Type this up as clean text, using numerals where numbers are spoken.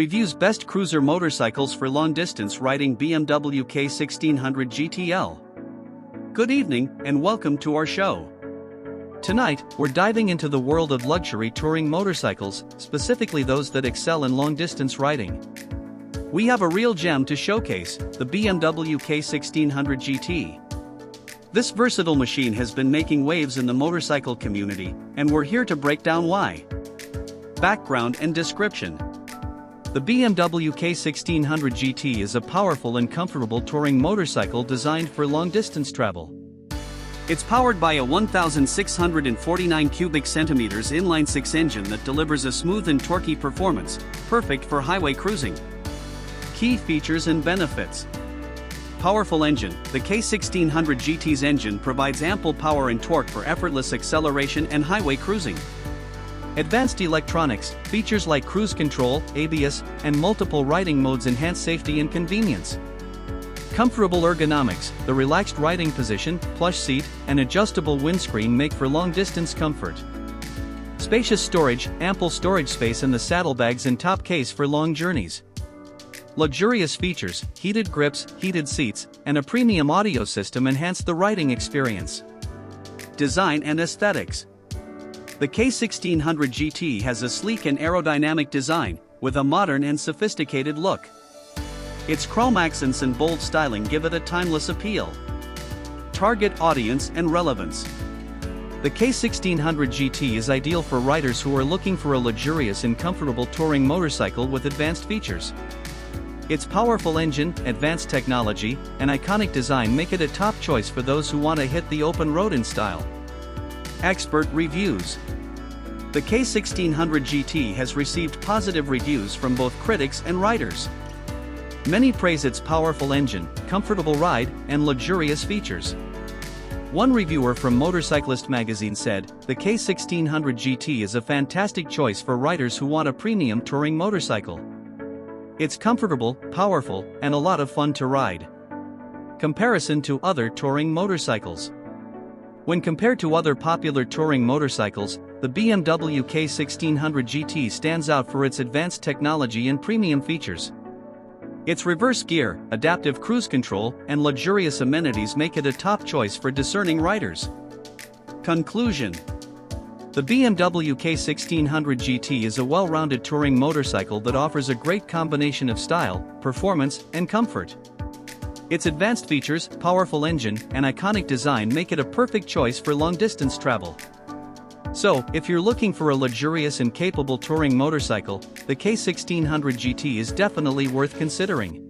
reviews best cruiser motorcycles for long-distance riding BMW K 1600 GTL. Good evening and welcome to our show. Tonight, we're diving into the world of luxury touring motorcycles, specifically those that excel in long-distance riding. We have a real gem to showcase, the BMW K 1600 GT. This versatile machine has been making waves in the motorcycle community, and we're here to break down why. Background and description. The BMW K 1600 GT is a powerful and comfortable touring motorcycle designed for long-distance travel. It's powered by a 1,649 cubic centimeters inline-six engine that delivers a smooth and torquey performance, perfect for highway cruising. Key features and benefits. Powerful engine. The K 1600 GT's engine provides ample power and torque for effortless acceleration and highway cruising. Advanced electronics, features like cruise control, ABS, and multiple riding modes enhance safety and convenience. Comfortable ergonomics, the relaxed riding position, plush seat, and adjustable windscreen make for long-distance comfort. Spacious storage, ample storage space in the saddlebags and top case for long journeys. Luxurious features, heated grips, heated seats, and a premium audio system enhance the riding experience. Design and aesthetics. The K 1600 GT has a sleek and aerodynamic design, with a modern and sophisticated look. Its chrome accents and bold styling give it a timeless appeal. Target audience and relevance. The K 1600 GT is ideal for riders who are looking for a luxurious and comfortable touring motorcycle with advanced features. Its powerful engine, advanced technology, and iconic design make it a top choice for those who want to hit the open road in style. Expert reviews. The K 1600 GT has received positive reviews from both critics and riders. Many praise its powerful engine, comfortable ride, and luxurious features. One reviewer from Motorcyclist magazine said, "The K 1600 GT is a fantastic choice for riders who want a premium touring motorcycle. It's comfortable, powerful, and a lot of fun to ride." Comparison to other touring motorcycles. When compared to other popular touring motorcycles, the BMW K 1600 GT stands out for its advanced technology and premium features. Its reverse gear, adaptive cruise control, and luxurious amenities make it a top choice for discerning riders. Conclusion. The BMW K 1600 GT is a well-rounded touring motorcycle that offers a great combination of style, performance, and comfort. Its advanced features, powerful engine, and iconic design make it a perfect choice for long-distance travel. So, if you're looking for a luxurious and capable touring motorcycle, the K 1600 GT is definitely worth considering.